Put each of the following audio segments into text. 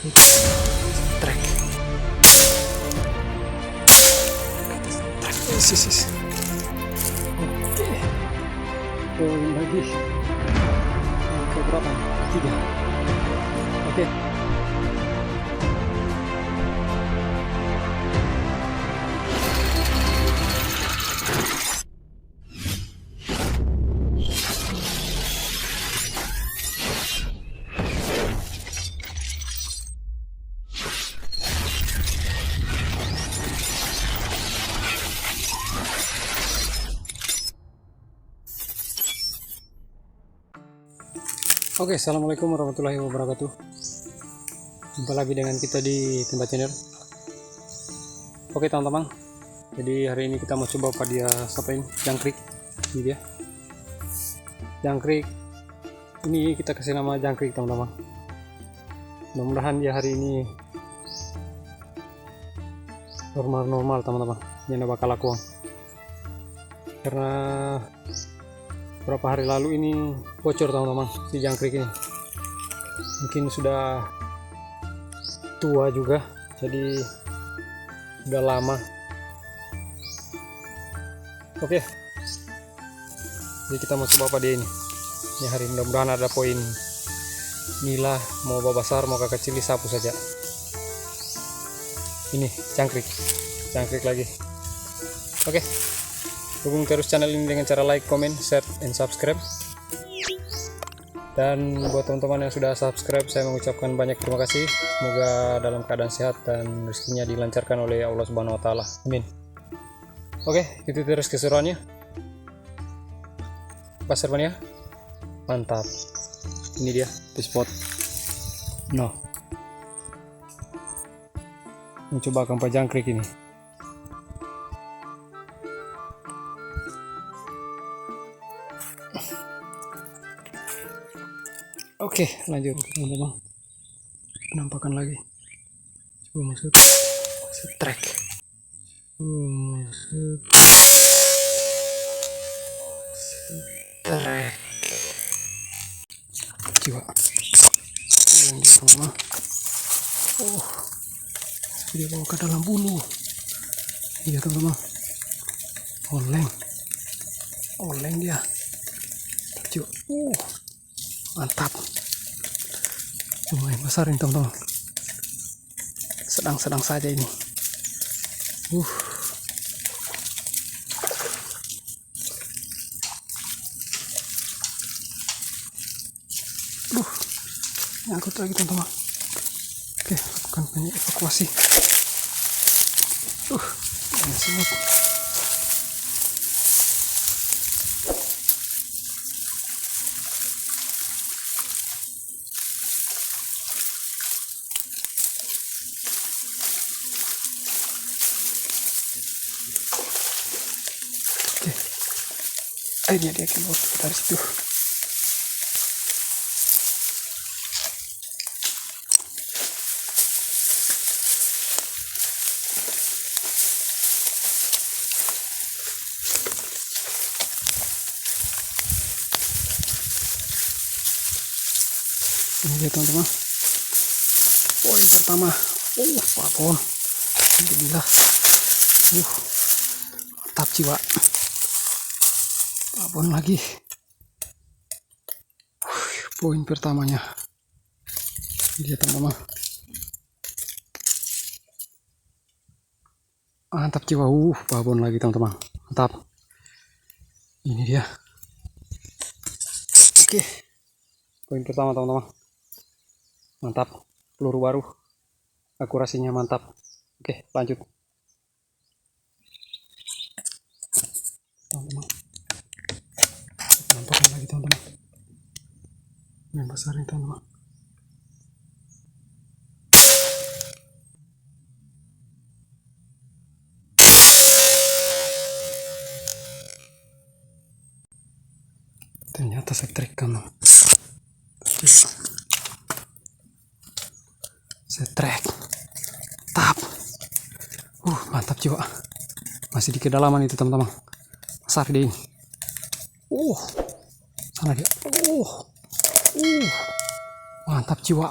Trek. Sis. Oke. Poin lagi. Berapa? 3. Oke. Oke, assalamualaikum warahmatullahi wabarakatuh. Jumpa lagi dengan kita di Tempat Channel. Oke teman-teman, jadi hari ini kita mau coba apa dia sapain jangkrik. Ini dia jangkrik. Ini kita kasih nama jangkrik teman-teman. Mudah-mudahan dia hari ini normal teman-teman. Ini bakal laku karena beberapa hari lalu ini bocor teman-teman si jangkrik ini. Mungkin sudah tua juga, jadi sudah lama. Oke, jadi kita mau coba apa dia ini. Ini hari mudah-mudahan ada poin nila, mau besar mau kecil sapu saja. Ini jangkrik lagi. Oke, dukung terus channel ini dengan cara like, comment, share, and subscribe. Dan buat teman-teman yang sudah subscribe, saya mengucapkan banyak terima kasih. Semoga dalam keadaan sehat dan rezekinya dilancarkan oleh Allah Subhanahu wa Ta'ala. Amin. Oke, itu terus keseruannya. Pasar mania, mantap. Ini dia spot. No, mencoba kampai jangkrik ini. Oke, lanjut teman-teman. Penampakan lagi. Coba masuk. Trek. Trek. Jiwa. Lanjut teman-teman. Oh, dia bawa ke dalam bulu. Iya teman-teman. Oleng dia. Jiwa. Mantap. Lumayan besar ini teman-teman. Sedang saja ini. Nyangkut lagi teman-teman. Oke, lakukan banyak evakuasi. Ini semut. Akhirnya dia keluar dari situ. Ini dia teman-teman, poin pertama. Babon, alhamdulillah. Mantap jiwa. Babon lagi. Poin pertamanya. Ini dia teman-teman. Mantap jiwa. Babon lagi teman-teman. Mantap. Ini dia. Oke. Poin pertama teman-teman. Mantap. Peluru baru. Akurasinya mantap. Oke, lanjut. Teman-teman. Nampakkan lagi teman-teman. Yang besar ini teman-teman. Ternyata saya trekkan. Saya trek. Tap. Mantap jiwa. Masih di kedalaman itu teman-teman. Besar dia ini. Sana dia. Mantap jiwa.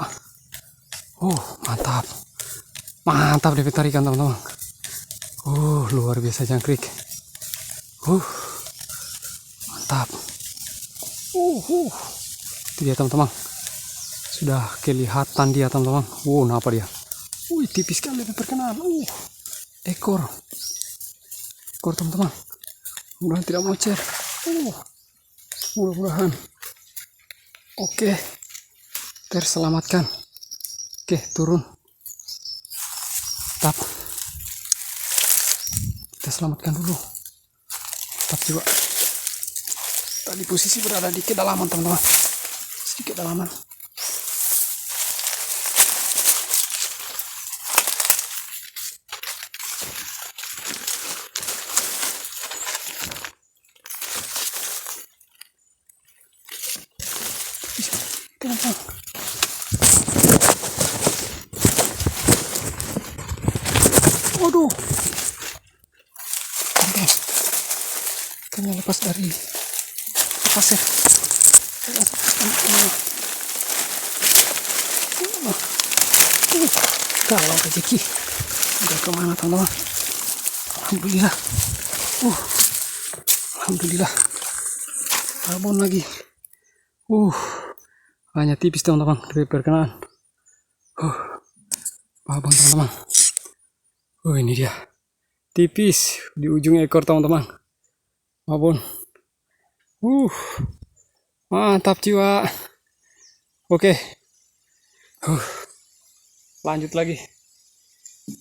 Mantap. Mantap dapat tarikan teman-teman. Luar biasa jangkrik. Mantap. Itu dia teman-teman. Sudah kelihatan dia teman-teman. Apa dia? Tipis sekali perkenalan. Ekor teman-teman. Mudah-mudahan tidak mocer. Mudah-mudahan. Oke, terselamatkan. Oke, turun. Tap. Kita selamatkan dulu. Tap juga. Tadi posisi berada di kedalaman teman-teman. Sedikit dalaman. Waduh, kayaknya lepas dari pasir. Kalau rezeki udah kemana teman-teman? Alhamdulillah. Alhamdulillah. Abon lagi. Hanya tipis teman-teman dari perkenalan. Abon teman-teman. Ini dia. Tipis di ujung ekor teman-teman. Abon. Mantap jiwa. Oke. Lanjut lagi.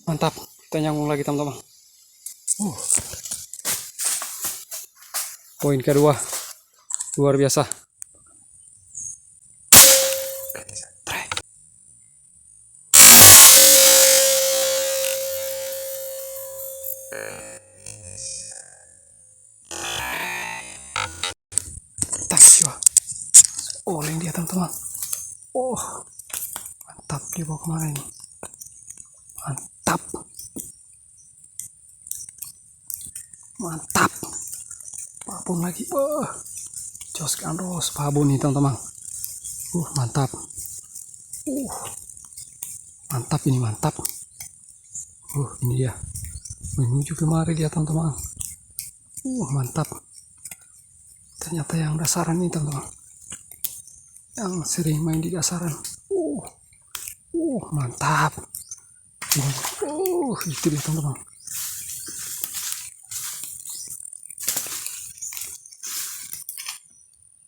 Mantap. Kita nyambung lagi teman-teman. Poin kedua. Luar biasa. Oleng dia teman-teman. Mantap dia bawa kemana ini? Mantap. Babon lagi. Jos kandos babon nih teman-teman. Mantap. Mantap ini mantap. Ini dia. Menuju kemari dia teman-teman. Mantap. Ternyata yang dasaran ini teman-teman. Yang sering main di dasaran. Mantap. Itu dia teman-teman.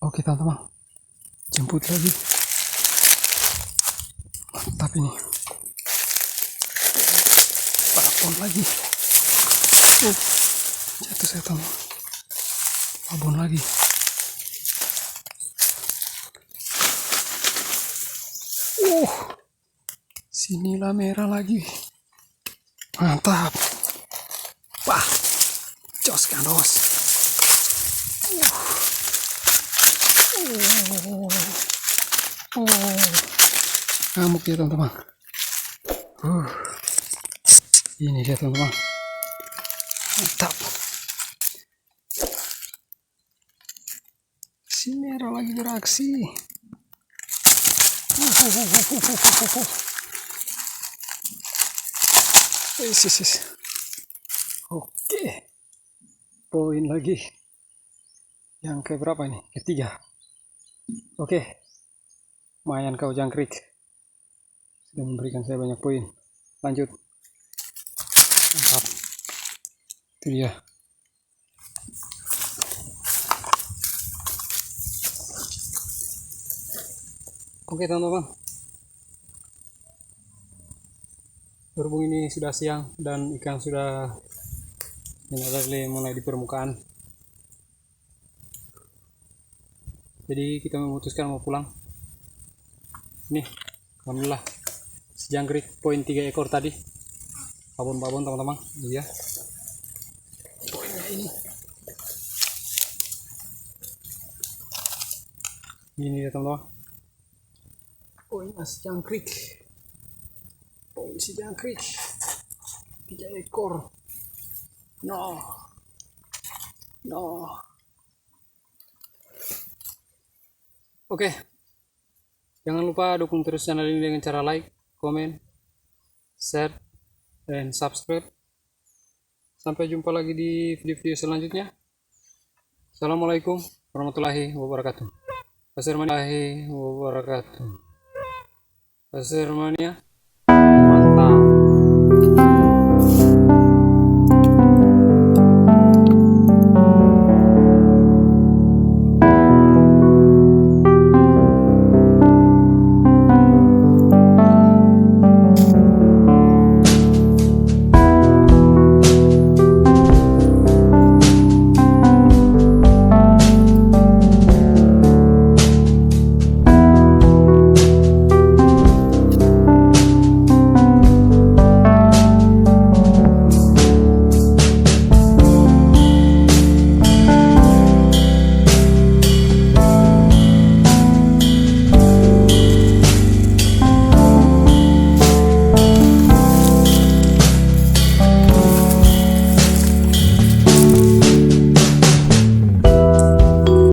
Oke teman-teman, jemput lagi. Mantap ini. Babon lagi. Jatuh saya teman. Babon lagi. Sinilah merah lagi. Mantap. Wah, jos kandos. Ngamuk ya teman-teman. Ini dia teman-teman. Mantap. Si merah lagi beraksi. Oke. Poin lagi. Yang keberapa ini? Ketiga. Oke. Lumayan kau jangkrik. Sudah memberikan saya banyak poin. Lanjut. Mantap. Itu dia. Oke teman-teman. Berhubung ini sudah siang dan ikan sudah mulai di permukaan. Jadi kita memutuskan mau pulang. Nih, alhamdulillah. Jangkrik poin 3 ekor tadi. Babon-babon teman-teman. Iya. Poinnya ini. Ini ya teman-teman. Poin mas jangkrik. Poin si jangkrik. 3 ekor. No. Oke. Jangan lupa dukung terus channel ini dengan cara like, comment, share, dan subscribe. Sampai jumpa lagi di video-video selanjutnya. Assalamualaikum warahmatullahi wabarakatuh. Pasir Mania.